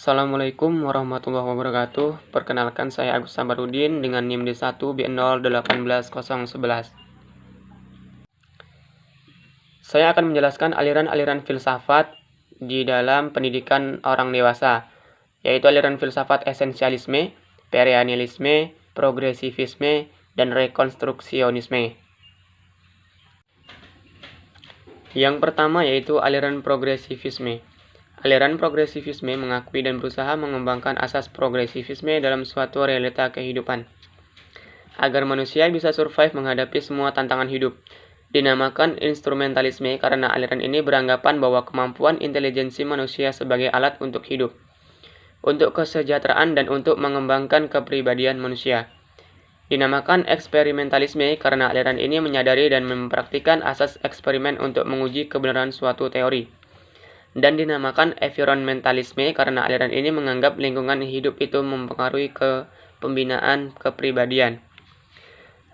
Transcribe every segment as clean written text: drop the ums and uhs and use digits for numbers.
Assalamualaikum warahmatullahi wabarakatuh. Perkenalkan, saya Agus Sabarudin dengan NIM D1B0180111. Saya akan menjelaskan aliran-aliran filsafat di dalam pendidikan orang dewasa, yaitu aliran filsafat esensialisme, perennialisme, progresivisme, dan rekonstruksionisme. Yang pertama yaitu aliran progresivisme. Aliran progresivisme mengakui dan berusaha mengembangkan asas progresivisme dalam suatu realita kehidupan, agar manusia bisa survive menghadapi semua tantangan hidup. Dinamakan instrumentalisme karena aliran ini beranggapan bahwa kemampuan intelijensi manusia sebagai alat untuk hidup, untuk kesejahteraan, dan untuk mengembangkan kepribadian manusia. Dinamakan eksperimentalisme karena aliran ini menyadari dan mempraktikkan asas eksperimen untuk menguji kebenaran suatu teori. Dan dinamakan environmentalisme karena aliran ini menganggap lingkungan hidup itu mempengaruhi pembinaan kepribadian.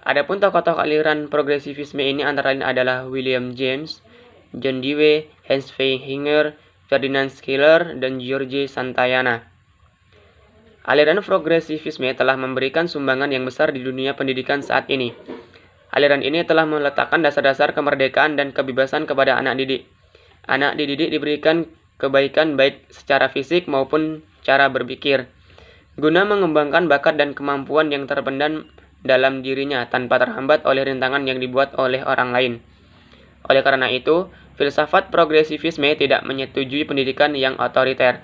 Adapun tokoh-tokoh aliran progresivisme ini antara lain adalah William James, John Dewey, Hans Vaihinger, Ferdinand Schiller, dan George Santayana. Aliran progresivisme telah memberikan sumbangan yang besar di dunia pendidikan saat ini. Aliran ini telah meletakkan dasar-dasar kemerdekaan dan kebebasan kepada anak didik. Anak didik diberikan kebaikan baik secara fisik maupun cara berpikir, guna mengembangkan bakat dan kemampuan yang terpendam dalam dirinya tanpa terhambat oleh rintangan yang dibuat oleh orang lain. Oleh karena itu, filsafat progresivisme tidak menyetujui pendidikan yang otoriter.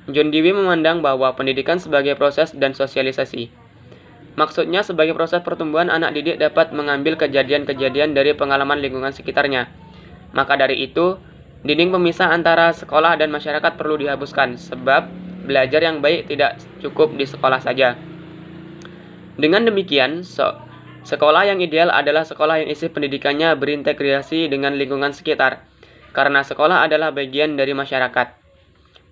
John Dewey memandang bahwa pendidikan sebagai proses dan sosialisasi. Maksudnya, sebagai proses pertumbuhan, anak didik dapat mengambil kejadian-kejadian dari pengalaman lingkungan sekitarnya. Maka dari itu, dinding pemisah antara sekolah dan masyarakat perlu dihapuskan, sebab belajar yang baik tidak cukup di sekolah saja. Dengan demikian, sekolah yang ideal adalah sekolah yang isi pendidikannya berintegrasi dengan lingkungan sekitar, karena sekolah adalah bagian dari masyarakat.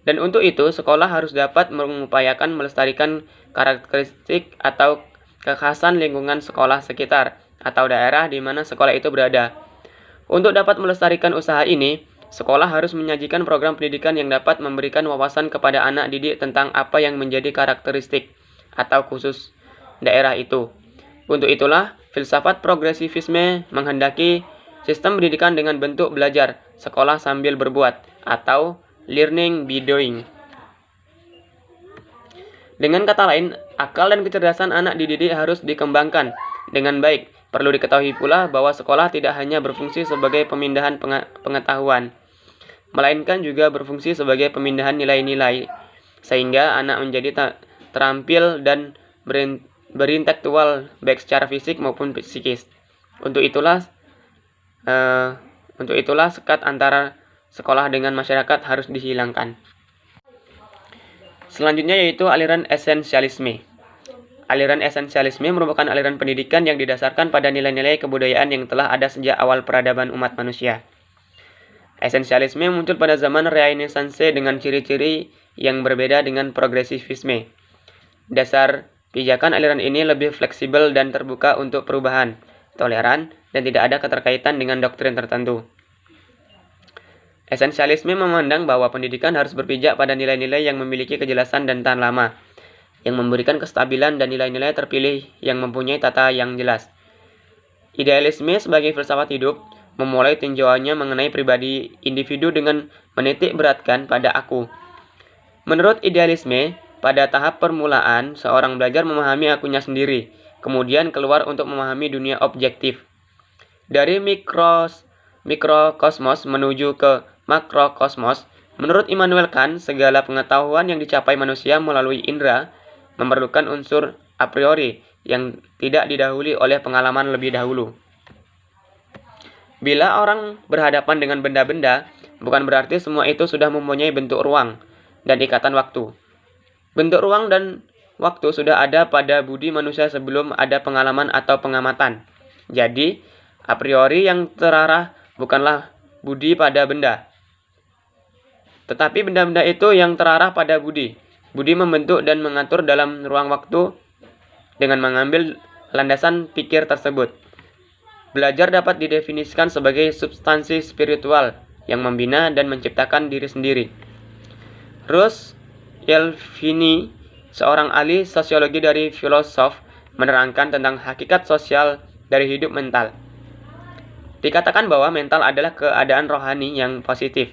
Dan untuk itu, sekolah harus dapat mengupayakan melestarikan karakteristik atau kekhasan lingkungan sekolah sekitar atau daerah di mana sekolah itu berada. Untuk dapat melestarikan usaha ini, sekolah harus menyajikan program pendidikan yang dapat memberikan wawasan kepada anak didik tentang apa yang menjadi karakteristik atau khusus daerah itu. Untuk itulah, filsafat progresivisme menghendaki sistem pendidikan dengan bentuk belajar, sekolah sambil berbuat, atau learning by doing. Dengan kata lain, akal dan kecerdasan anak dididik harus dikembangkan dengan baik. Perlu diketahui pula bahwa sekolah tidak hanya berfungsi sebagai pemindahan pengetahuan, melainkan juga berfungsi sebagai pemindahan nilai-nilai, sehingga anak menjadi terampil dan berintelektual baik secara fisik maupun psikis. Untuk itulah sekat antara sekolah dengan masyarakat harus dihilangkan. Selanjutnya yaitu aliran esensialisme. Aliran esensialisme merupakan aliran pendidikan yang didasarkan pada nilai-nilai kebudayaan yang telah ada sejak awal peradaban umat manusia. Esensialisme muncul pada zaman Renaissance dengan ciri-ciri yang berbeda dengan progresivisme. Dasar pijakan aliran ini lebih fleksibel dan terbuka untuk perubahan, toleran, dan tidak ada keterkaitan dengan doktrin tertentu. Esensialisme memandang bahwa pendidikan harus berpijak pada nilai-nilai yang memiliki kejelasan dan tahan lama, yang memberikan kestabilan dan nilai-nilai terpilih yang mempunyai tata yang jelas. Idealisme sebagai filsafat hidup memulai tinjauannya mengenai pribadi individu dengan menitik beratkan pada aku. Menurut idealisme, pada tahap permulaan, seorang belajar memahami akunya sendiri, kemudian keluar untuk memahami dunia objektif. Dari mikrokosmos menuju ke makrokosmos, menurut Immanuel Kant, segala pengetahuan yang dicapai manusia melalui indera memerlukan unsur a priori yang tidak didahului oleh pengalaman lebih dahulu. Bila orang berhadapan dengan benda-benda, bukan berarti semua itu sudah mempunyai bentuk ruang dan ikatan waktu. Bentuk ruang dan waktu sudah ada pada budi manusia sebelum ada pengalaman atau pengamatan. Jadi, a priori yang terarah bukanlah budi pada benda, tetapi benda-benda itu yang terarah pada budi. Budi membentuk dan mengatur dalam ruang waktu dengan mengambil landasan pikir tersebut. Belajar dapat didefinisikan sebagai substansi spiritual yang membina dan menciptakan diri sendiri. Rousse Yelvini, seorang ahli sosiologi dari filosof, menerangkan tentang hakikat sosial dari hidup mental. Dikatakan bahwa mental adalah keadaan rohani yang positif.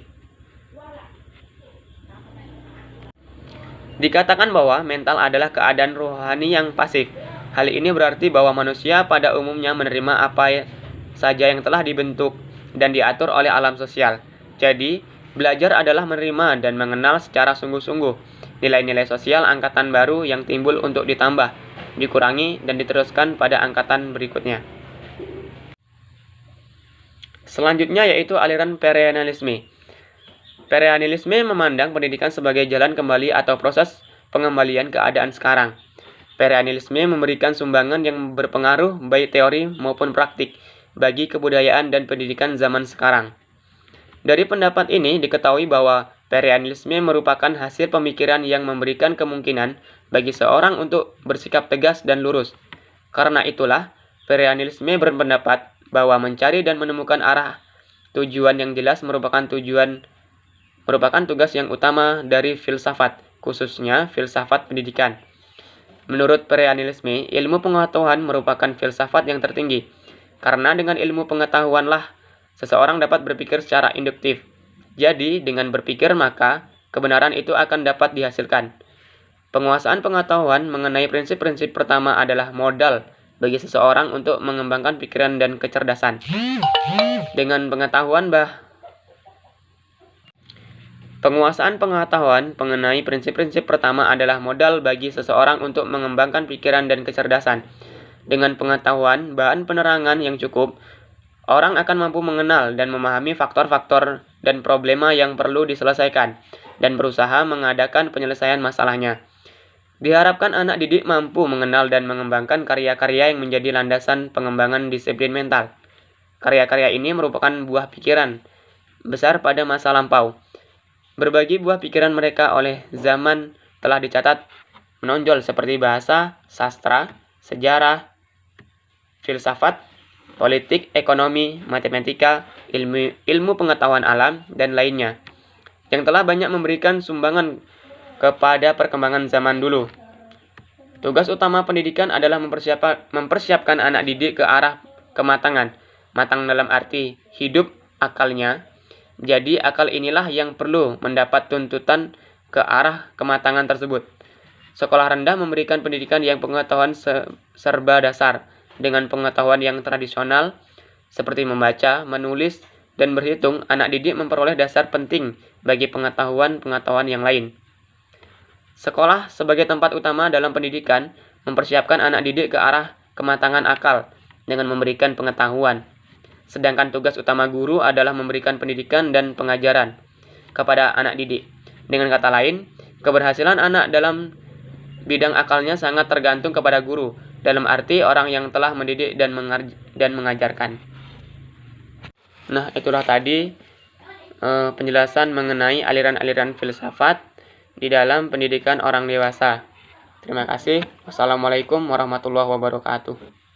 Dikatakan bahwa mental adalah keadaan rohani yang pasif. Hal ini berarti bahwa manusia pada umumnya menerima apa saja yang telah dibentuk dan diatur oleh alam sosial. Jadi, belajar adalah menerima dan mengenal secara sungguh-sungguh nilai-nilai sosial angkatan baru yang timbul untuk ditambah, dikurangi, dan diteruskan pada angkatan berikutnya. Selanjutnya yaitu aliran perennialisme. Perennialisme memandang pendidikan sebagai jalan kembali atau proses pengembalian keadaan sekarang. Perennialisme memberikan sumbangan yang berpengaruh baik teori maupun praktik bagi kebudayaan dan pendidikan zaman sekarang. Dari pendapat ini diketahui bahwa perennialisme merupakan hasil pemikiran yang memberikan kemungkinan bagi seorang untuk bersikap tegas dan lurus. Karena itulah, perennialisme berpendapat bahwa mencari dan menemukan arah tujuan yang jelas merupakan tugas yang utama dari filsafat, khususnya filsafat pendidikan. Menurut perennialisme, ilmu pengetahuan merupakan filsafat yang tertinggi, karena dengan ilmu pengetahuanlah seseorang dapat berpikir secara induktif. Jadi, dengan berpikir maka kebenaran itu akan dapat dihasilkan. Penguasaan pengetahuan mengenai prinsip-prinsip pertama adalah modal bagi seseorang untuk mengembangkan pikiran dan kecerdasan. Dengan penguasaan pengetahuan mengenai prinsip-prinsip pertama adalah modal bagi seseorang untuk mengembangkan pikiran dan kecerdasan. Dengan pengetahuan bahan penerangan yang cukup, orang akan mampu mengenal dan memahami faktor-faktor dan problema yang perlu diselesaikan dan berusaha mengadakan penyelesaian masalahnya. Diharapkan anak didik mampu mengenal dan mengembangkan karya-karya yang menjadi landasan pengembangan disiplin mental. Karya-karya ini merupakan buah pikiran besar pada masa lampau. Berbagi buah pikiran mereka oleh zaman telah dicatat menonjol seperti bahasa, sastra, sejarah, filsafat, politik, ekonomi, matematika, ilmu pengetahuan alam, dan lainnya, yang telah banyak memberikan sumbangan kepada perkembangan zaman dulu. Tugas utama pendidikan adalah mempersiapkan anak didik ke arah kematangan. Matang dalam arti hidup akalnya. Jadi akal inilah yang perlu mendapat tuntutan ke arah kematangan tersebut. Sekolah rendah memberikan pendidikan yang pengetahuan serba dasar dengan pengetahuan yang tradisional seperti membaca, menulis, dan berhitung. Anak didik memperoleh dasar penting bagi pengetahuan-pengetahuan yang lain. Sekolah sebagai tempat utama dalam pendidikan mempersiapkan anak didik ke arah kematangan akal dengan memberikan pengetahuan. Sedangkan tugas utama guru adalah memberikan pendidikan dan pengajaran kepada anak didik. Dengan kata lain, keberhasilan anak dalam bidang akalnya sangat tergantung kepada guru, dalam arti orang yang telah mendidik dan mengajarkan. Nah, itulah tadi penjelasan mengenai aliran-aliran filsafat di dalam pendidikan orang dewasa. Terima kasih. Wassalamualaikum warahmatullahi wabarakatuh.